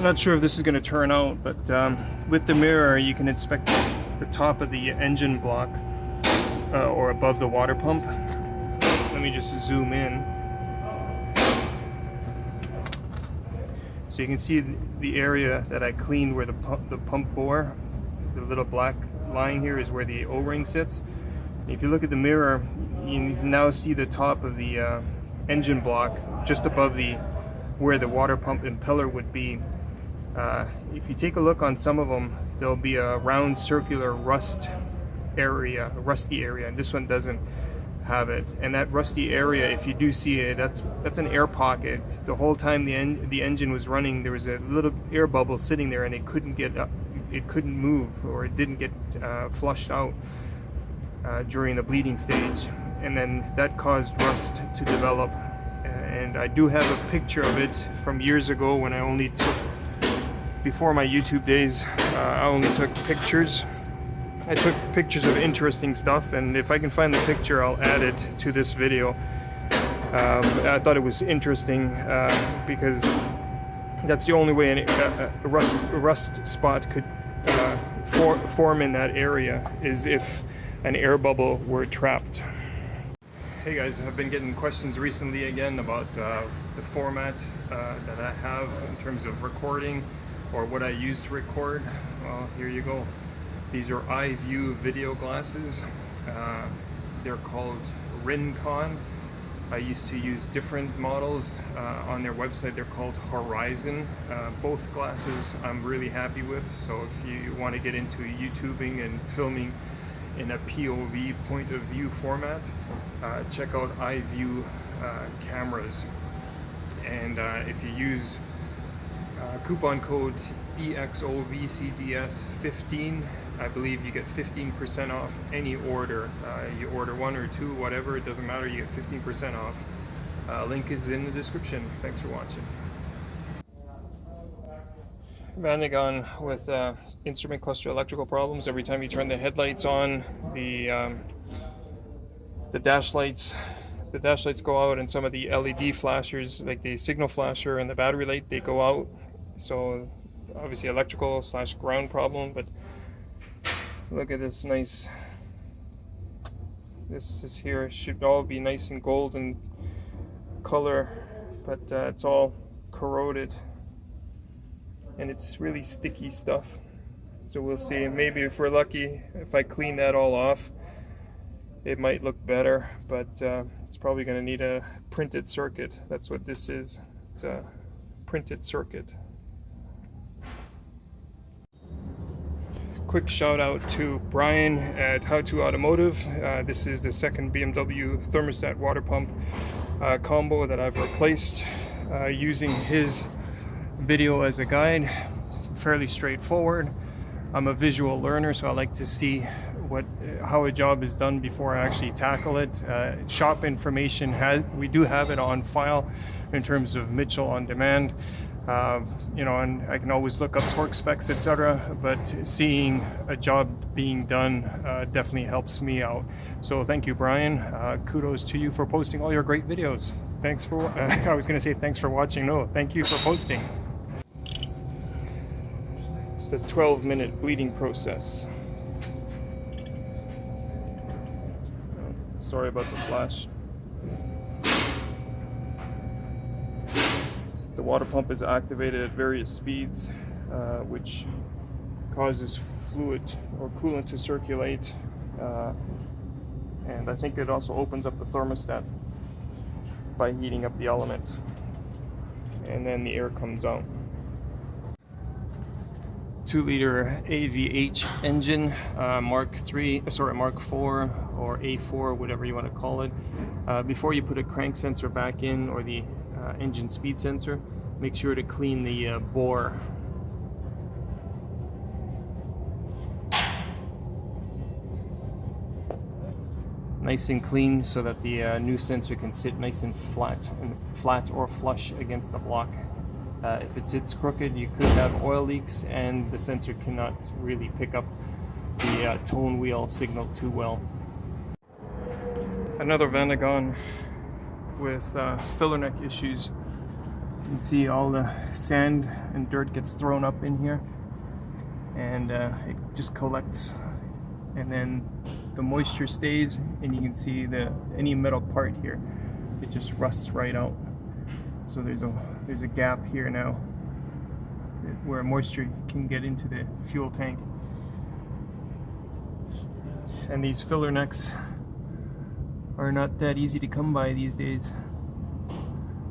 I'm not sure if this is going to turn out, but with the mirror you can inspect the top of the engine block or above the water pump. Let me just zoom in. So you can see the area that I cleaned where the pump bore. The little black line here is where the O-ring sits. If you look at the mirror, you can now see the top of the engine block just above where the water pump impeller would be. If you take a look on some of them, there'll be a round circular rusty area, and this one doesn't have it. And that rusty area, if you do see it, that's an air pocket. The whole time the engine was running, there was a little air bubble sitting there, and it couldn't get up, it couldn't move, or it didn't get flushed out during the bleeding stage, and then that caused rust to develop. And I do have a picture of it from years ago when I only took, before my YouTube days, I only took pictures. I took pictures of interesting stuff, and if I can find the picture, I'll add it to this video. I thought it was interesting because that's the only way a rust spot could form in that area, is if an air bubble were trapped. Hey guys, I've been getting questions recently again about the format that I have in terms of recording, or what I use to record. Well, here you go. These are iVue video glasses. They're called Rincon. I used to use different models on their website. They're called Horizon. Both glasses I'm really happy with. So if you want to get into YouTubing and filming in a POV, point of view format, check out iVue cameras. And if you use coupon code EXOVCDS 15, I believe you get 15% off any order. You order one or two, whatever, it doesn't matter, you get 15% off. Link is in the description. Thanks for watching. Vanagon with instrument cluster electrical problems. Every time you turn the headlights on, the dash lights go out, and some of the LED flashers, like the signal flasher and the battery light, they go out. So obviously electrical / ground problem. But look at this nice, this is here, it should all be nice and golden color, but it's all corroded, and it's really sticky stuff. So we'll see, maybe if we're lucky, if I clean that all off, it might look better, but it's probably going to need a printed circuit. That's what this is. It's a printed circuit. Quick shout out to Brian at How To Automotive. This is the second BMW thermostat water pump combo that I've replaced using his video as a guide. Fairly straightforward. I'm a visual learner, so I like to see how a job is done before I actually tackle it. Shop information, we do have it on file in terms of Mitchell on demand. You know, and I can always look up torque specs, etc. But seeing a job being done definitely helps me out. So thank you, Brian. Kudos to you for posting all your great videos. Thanks for, I was going to say thanks for watching. No, thank you for posting. The 12-minute bleeding process. Sorry about the flash. The water pump is activated at various speeds, which causes fluid or coolant to circulate, and I think it also opens up the thermostat by heating up the element, and then the air comes out. 2-liter AVH engine, Mark 4 or A4, whatever you want to call it. Before you put a crank sensor back in, or the engine speed sensor, make sure to clean the bore. Nice and clean, so that the new sensor can sit nice and flat or flush against the block. If it sits crooked, you could have oil leaks, and the sensor cannot really pick up the tone wheel signal too well. Another Vanagon with filler neck issues. can see all the sand and dirt gets thrown up in here, and it just collects, and then the moisture stays, and you can see any metal part here, it just rusts right out. So there's a gap here now where moisture can get into the fuel tank. And these filler necks are not that easy to come by these days.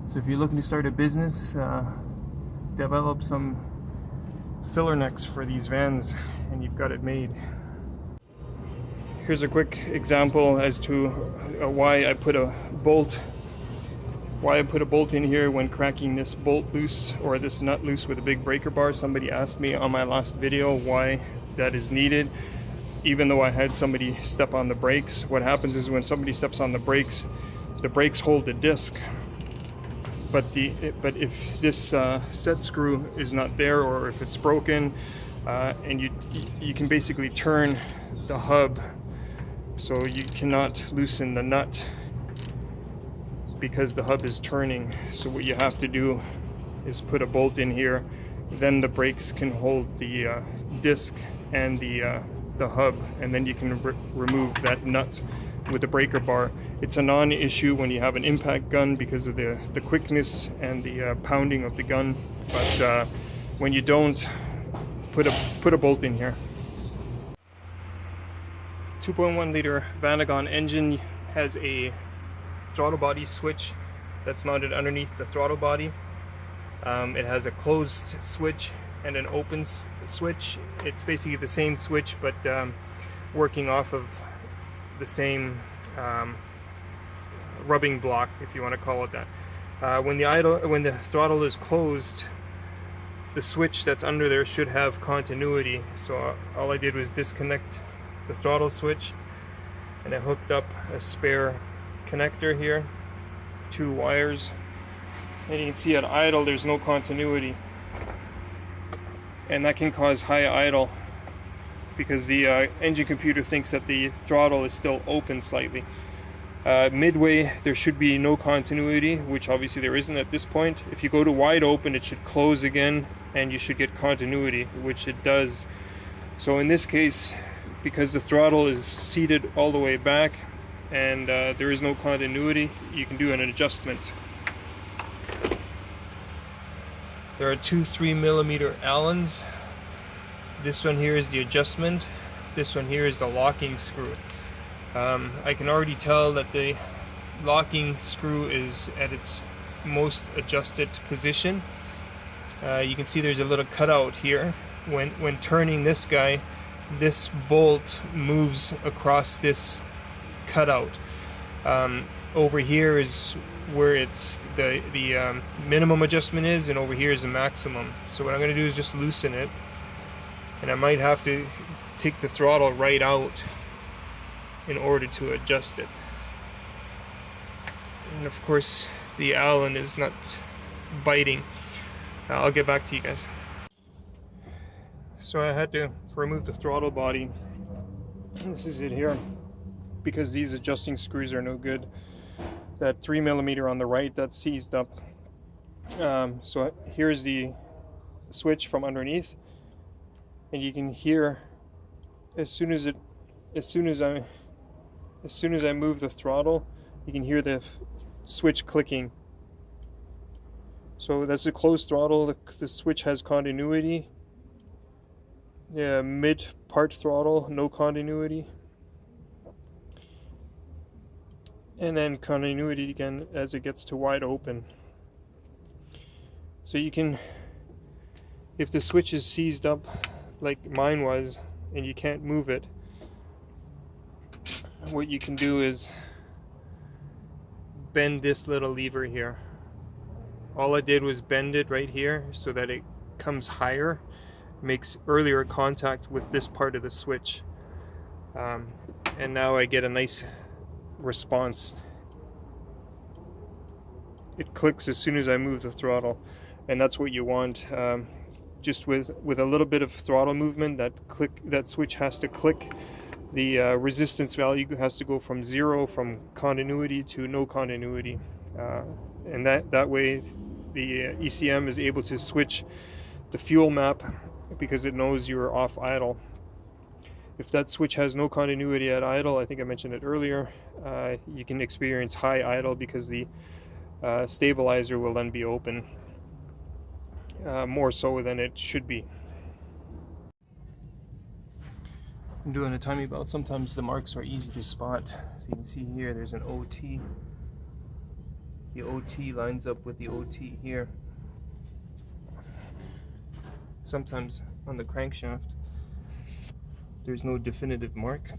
So if you're looking to start a business, develop some filler necks for these vans and you've got it made. Here's a quick example as to why I put a bolt in here when cracking this bolt loose or this nut loose with a big breaker bar. Somebody asked me on my last video why that is needed, even though I had somebody step on the brakes. What happens is when somebody steps on the brakes hold the disc, but if this set screw is not there, or if it's broken, and you can basically turn the hub, so you cannot loosen the nut because the hub is turning. So what you have to do is put a bolt in here, then the brakes can hold the disc and the hub, and then you can remove that nut with the breaker bar. It's a non-issue when you have an impact gun because of the quickness and the pounding of the gun, but when you don't, put a bolt in here. 2.1 liter Vanagon engine has a throttle body switch that's mounted underneath the throttle body. It has a closed switch and an open switch. It's basically the same switch, but working off of the same rubbing block, if you want to call it that. When the throttle is closed, the switch that's under there should have continuity. So all I did was disconnect the throttle switch, and I hooked up a spare connector here, 2 wires, and you can see at idle there's no continuity, and that can cause high idle because the engine computer thinks that the throttle is still open slightly. Midway there should be no continuity, which obviously there isn't at this point. If you go to wide open, it should close again and you should get continuity, which it does. So in this case, because the throttle is seated all the way back and there is no continuity, you can do an adjustment. There are 2 3mm Allens. This one here is the adjustment. This one here is the locking screw. I can already tell that the locking screw is at its most adjusted position. You can see there's a little cutout here. When turning this guy, this bolt moves across this cutout. Over here is where it's the minimum adjustment is, and over here is the maximum. So what I'm going to do is just loosen it, and I might have to take the throttle right out in order to adjust it. And of course the Allen is not biting. I'll get back to you guys. So I had to remove the throttle body. This is it here, because these adjusting screws are no good. That 3mm on the right, that's seized up. So here's the switch from underneath, and you can hear as soon as I move the throttle, you can hear the switch clicking. So that's a closed throttle. The switch has continuity. Yeah, mid part throttle, no continuity. And then continuity again as it gets to wide open. So you can, if the switch is seized up like mine was and you can't move it, what you can do is bend this little lever here. All I did was bend it right here so that it comes higher, makes earlier contact with this part of the switch, and now I get a nice response. It clicks as soon as I move the throttle, and that's what you want. Just with a little bit of throttle movement, that switch has to click. The resistance value has to go from 0, from continuity to no continuity, and that way ECM is able to switch the fuel map because it knows you're off idle. If that switch has no continuity at idle, I think I mentioned it earlier, you can experience high idle because the stabilizer will then be open, more so than it should be. I'm doing a timing belt. Sometimes the marks are easy to spot. So you can see here there's an OT. The OT lines up with the OT here. Sometimes on the crankshaft there's no definitive mark,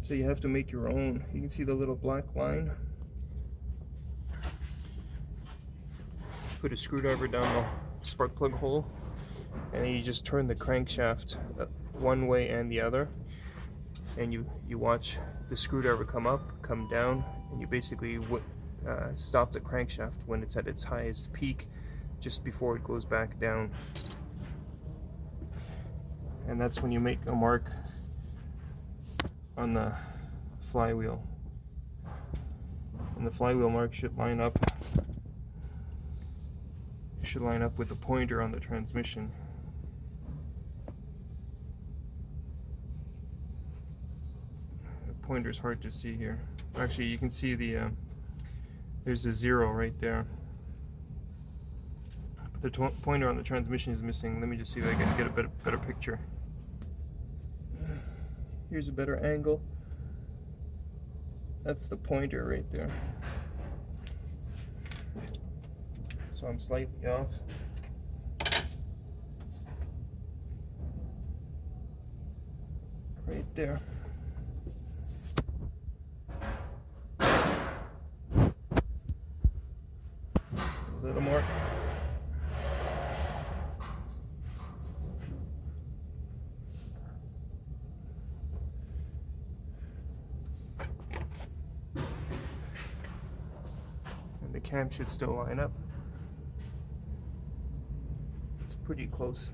so you have to make your own. You can see the little black line. Put a screwdriver down the spark plug hole, and then you just turn the crankshaft one way and the other, and you watch the screwdriver come up, come down, and you basically stop the crankshaft when it's at its highest peak, just before it goes back down. And that's when you make a mark on the flywheel. And the flywheel mark should line up. It should line up with the pointer on the transmission. The pointer's hard to see here. Actually, you can see there's a 0 right there. But the pointer on the transmission is missing. Let me just see if I can get a better picture. Here's a better angle. That's the pointer right there. So I'm slightly off. Right there. A little more. The cam should still line up. It's pretty close.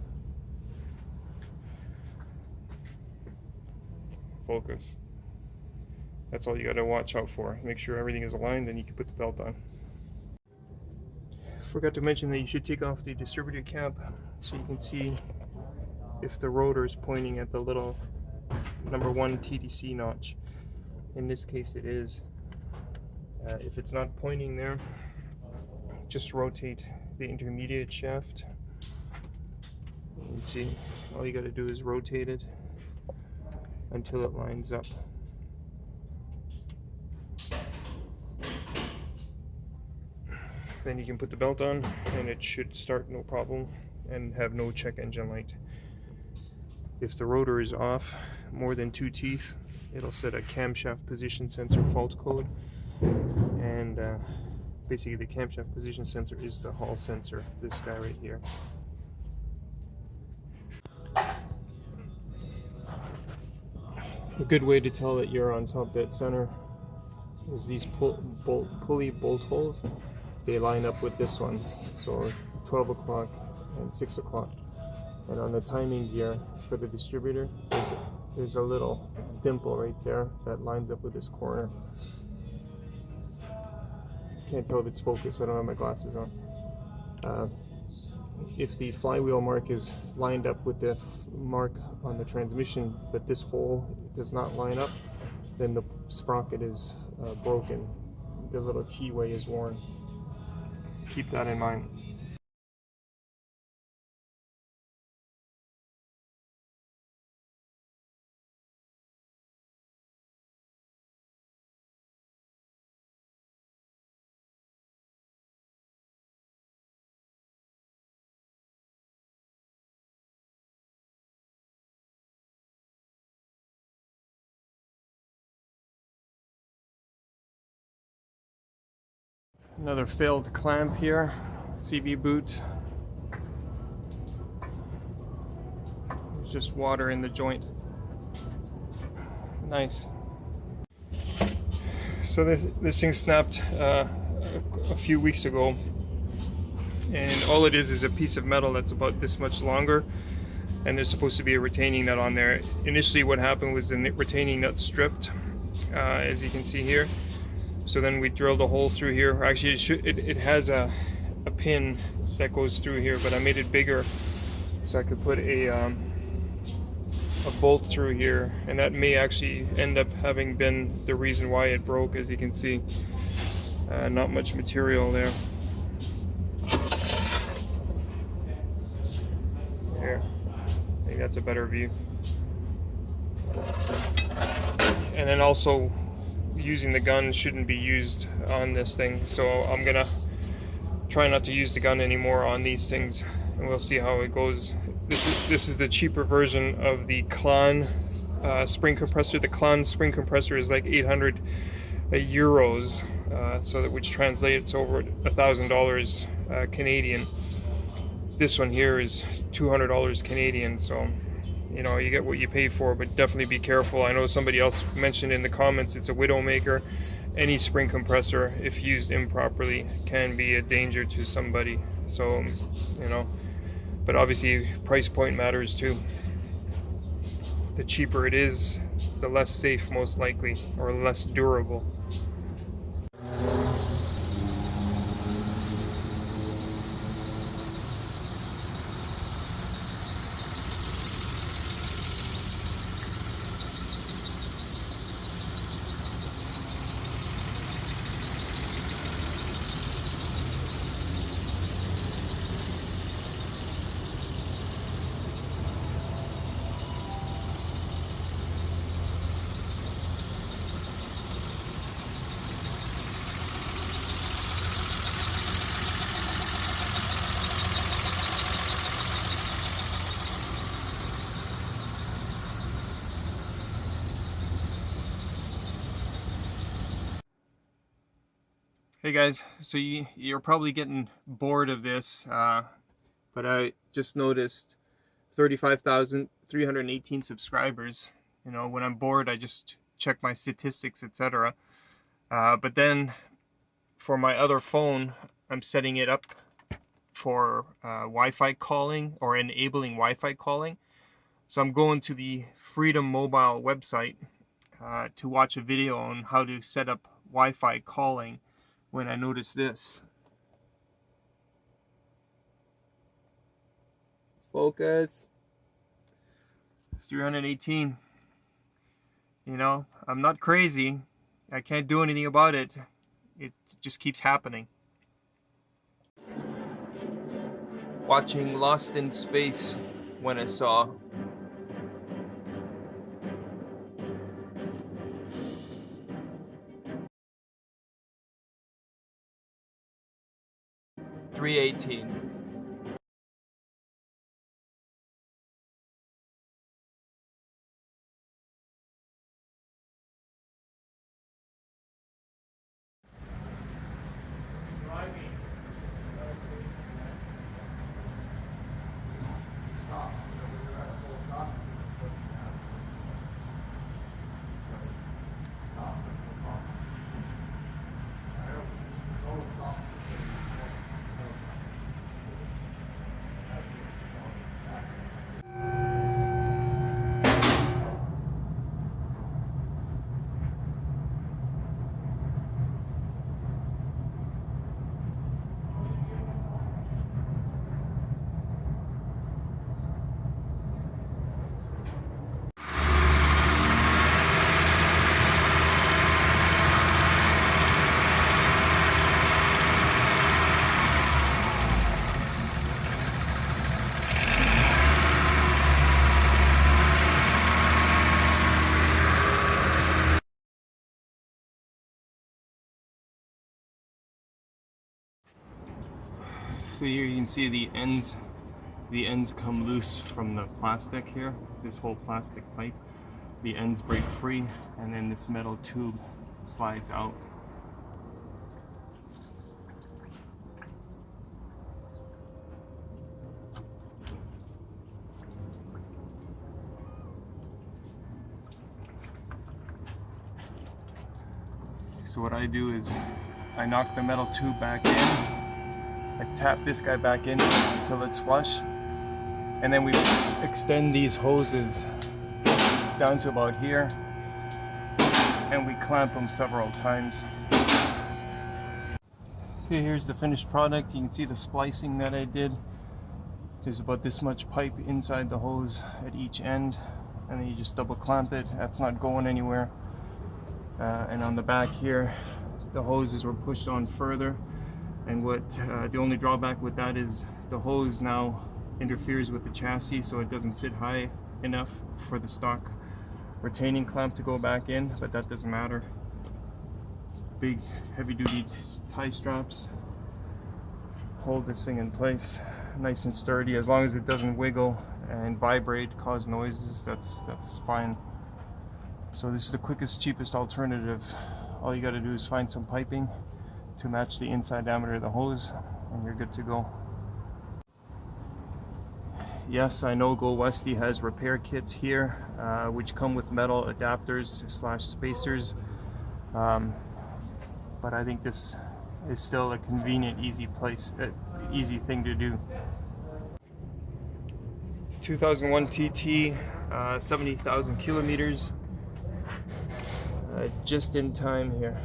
Focus. That's all you got to watch out for. Make sure everything is aligned, and you can put the belt on. Forgot to mention that you should take off the distributor cap so you can see if the rotor is pointing at the little number 1 TDC notch. In this case it is. If it's not pointing there, just rotate the intermediate shaft. You can see all you got to do is rotate it until it lines up. Then you can put the belt on and it should start no problem and have no check engine light. If the rotor is off more than 2 teeth, it'll set a camshaft position sensor fault code. And basically the camshaft position sensor is the hall sensor, this guy right here. A good way to tell that you're on top dead center is these pulley bolt holes. They line up with this one, so 12 o'clock and 6 o'clock. And on the timing gear for the distributor, there's a little dimple right there that lines up with this corner. Can't tell if it's focused, I don't have my glasses on. If the flywheel mark is lined up with the mark on the transmission, but this hole does not line up, then the sprocket is broken. The little keyway is worn. Keep that in mind. Another failed clamp here, CV boot. There's just water in the joint. Nice. So this thing snapped a few weeks ago, and all it is a piece of metal that's about this much longer, and there's supposed to be a retaining nut on there. Initially what happened was the retaining nut stripped, as you can see here. So then we drilled a hole through here. Actually, it has a pin that goes through here, but I made it bigger so I could put a bolt through here, and that may actually end up having been the reason why it broke. As you can see, not much material there. There, I think that's a better view. And then also, using the gun shouldn't be used on this thing, so I'm gonna try not to use the gun anymore on these things, and we'll see how it goes. This is the cheaper version of the Coolant spring compressor. The Coolant spring compressor is like 800 euros, so that which translates over $1,000 Canadian. This one here is $200 Canadian, so you know, you get what you pay for, but definitely be careful. I know somebody else mentioned in the comments it's a widowmaker. Any spring compressor, if used improperly, can be a danger to somebody. So, you know, but obviously price point matters too. The cheaper it is, the less safe most likely, or less durable. Hey guys, so you're probably getting bored of this, but I just noticed 35,318 subscribers. You know, when I'm bored, I just check my statistics, etc. But then for my other phone, I'm setting it up for Wi-Fi calling, or enabling Wi-Fi calling. So I'm going to the Freedom Mobile website to watch a video on how to set up Wi-Fi calling, when I noticed this. Focus. 318. You know, I'm not crazy. I can't do anything about it. It just keeps happening. Watching Lost in Space when I saw .318. So here you can see the ends come loose from the plastic here, this whole plastic pipe. The ends break free, and then this metal tube slides out. So what I do is I knock the metal tube back in, I tap this guy back in until it's flush, and then we extend these hoses down to about here, and we clamp them several times. Okay, here's the finished product. You can see the splicing that I did. There's about this much pipe inside the hose at each end, and then you just double clamp it. That's not going anywhere. And on the back here, the hoses were pushed on further. And what the only drawback with that is the hose now interferes with the chassis, so it doesn't sit high enough for the stock retaining clamp to go back in, but that doesn't matter. Big heavy duty tie straps hold this thing in place nice and sturdy. As long as it doesn't wiggle and vibrate, cause noises, that's fine. So this is the quickest, cheapest alternative. All you got to do is find some piping to match the inside diameter of the hose and you're good to go. Yes, I know Go Westy has repair kits here which come with metal adapters / spacers, but I think this is still a convenient, easy thing to do. 2001 TT, 70,000 kilometers, just in time here.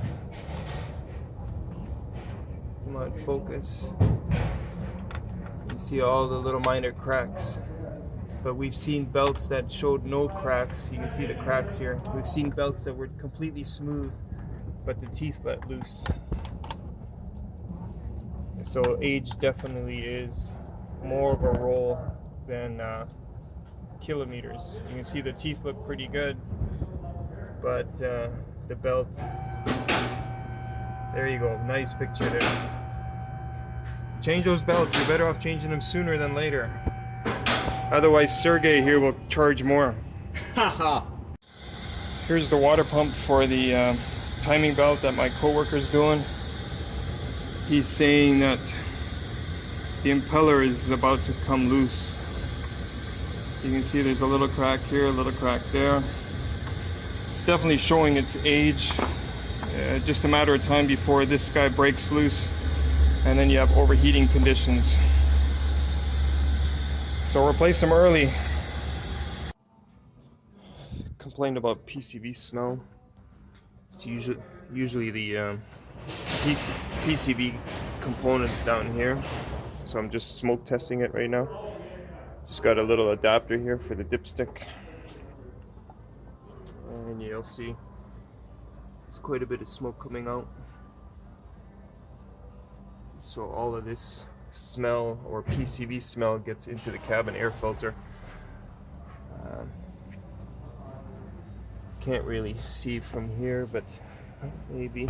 Come on, focus. You see all the little minor cracks, but we've seen belts that showed no cracks. You can see the cracks here. We've seen belts that were completely smooth, but the teeth let loose. So age definitely is more of a role than kilometers. You can see the teeth look pretty good, but the belt, there you go, nice picture there. Change those belts. You're better off changing them sooner than later. Otherwise Sergey here will charge more. Here's the water pump for the timing belt that my coworker's doing. He's saying that the impeller is about to come loose. You can see there's a little crack here, a little crack there. It's definitely showing its age. Just a matter of time before this guy breaks loose, and then you have overheating conditions. So replace them early. Complained about PCV smell. It's usually the PCV components down here. So I'm just smoke testing it right now. Just got a little adapter here for the dipstick. And you'll see there's quite a bit of smoke coming out. So all of this smell or PCV smell gets into the cabin air filter. Can't really see from here, but maybe.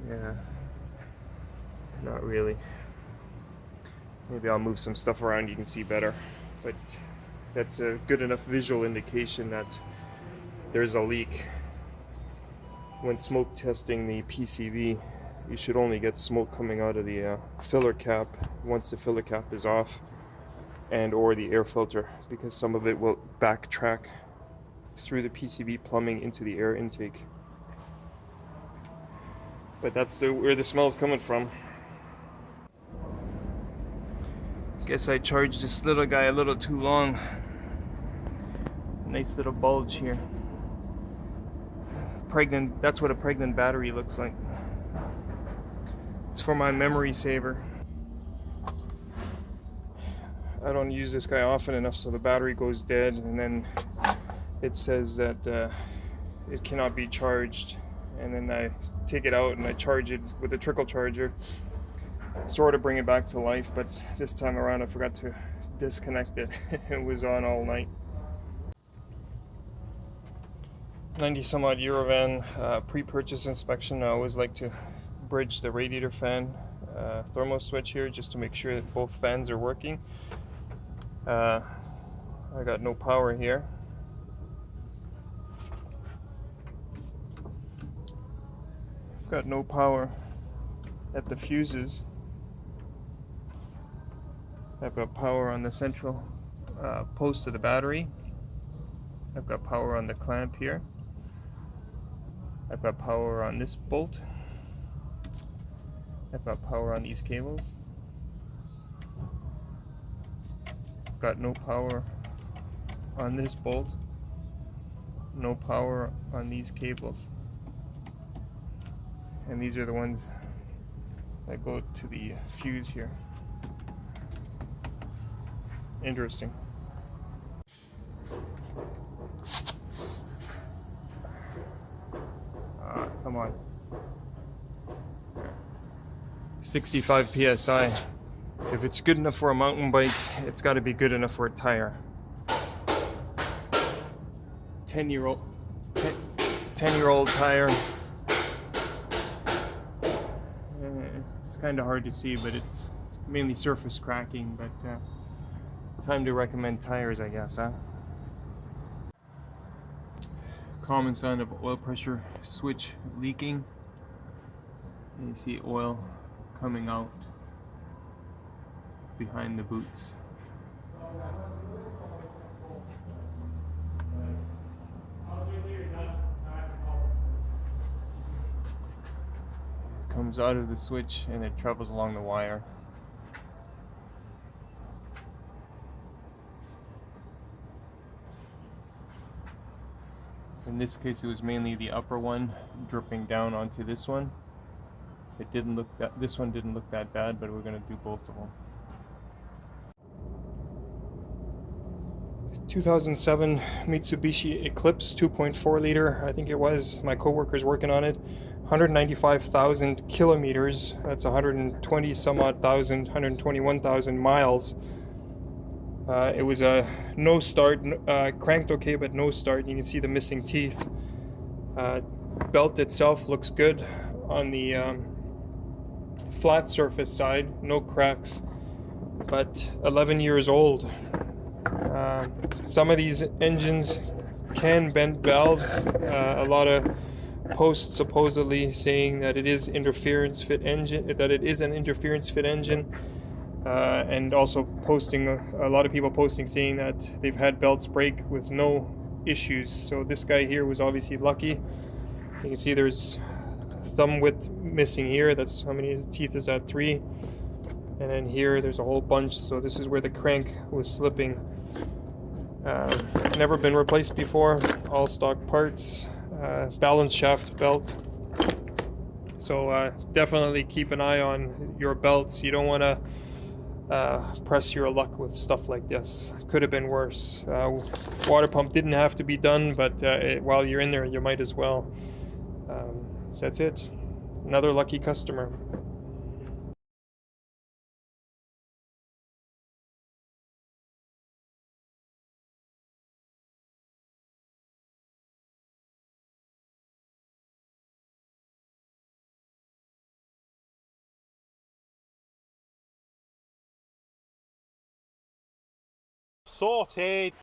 Yeah, not really. Maybe I'll move some stuff around, you can see better. But that's a good enough visual indication that there's a leak. When smoke testing the PCV, you should only get smoke coming out of the filler cap once the filler cap is off, and or the air filter, because some of it will backtrack through the PCV plumbing into the air intake. But that's where the smell is coming from. Guess I charged this little guy a little too long. Nice little bulge here. Pregnant, that's what a pregnant battery looks like. It's for my memory saver. I don't use this guy often enough, so the battery goes dead, and then it says that it cannot be charged. And then I take it out and I charge it with a trickle charger, sort of bring it back to life, but this time around I forgot to disconnect it. It was on all night. 90 some odd euro van, pre-purchase inspection. I always like to bridge the radiator fan thermal switch here just to make sure that both fans are working. I got no power here. I've got no power at the fuses. I've got power on the central post of the battery. I've got power on the clamp here. I've got power on this bolt. I've got power on these cables. I've got no power on this bolt. No power on these cables. and these are the ones that go to the fuse here. Interesting. Come on. 65 psi. If it's good enough for a mountain bike, it's got to be good enough for a tire. 10-year-old tire. It's kind of hard to see, but it's mainly surface cracking. But time to recommend tires, I guess, huh? Common sign of oil pressure switch leaking. And you see oil coming out behind the boots. It comes out of the switch and it travels along the wire. In this case, it was mainly the upper one dripping down onto this one. It didn't look that. This one didn't look that bad, but we're going to do both of them. 2007 Mitsubishi Eclipse 2.4 liter, I think it was. My coworker's working on it. 195,000 kilometers. That's 120 some odd thousand, 121,000 miles. It was a no start, cranked okay, but no start. You can see the missing teeth. Belt itself looks good on the flat surface side, no cracks, but 11 years old. Some of these engines can bend valves. A lot of posts supposedly saying that it is interference fit engine, that it is an interference fit engine. And also posting, a lot of people posting saying that they've had belts break with no issues. So this guy here was obviously lucky. You can see there's thumb width missing here. That's how many teeth is that? 3. And then here there's a whole bunch. So this is where the crank was slipping. Never been replaced before. All stock parts. Balance shaft belt. So definitely keep an eye on your belts. You don't want to press your luck with stuff like this. Could have been worse. Water pump didn't have to be done, but while you're in there, you might as well. That's it. Another lucky customer. Sorted.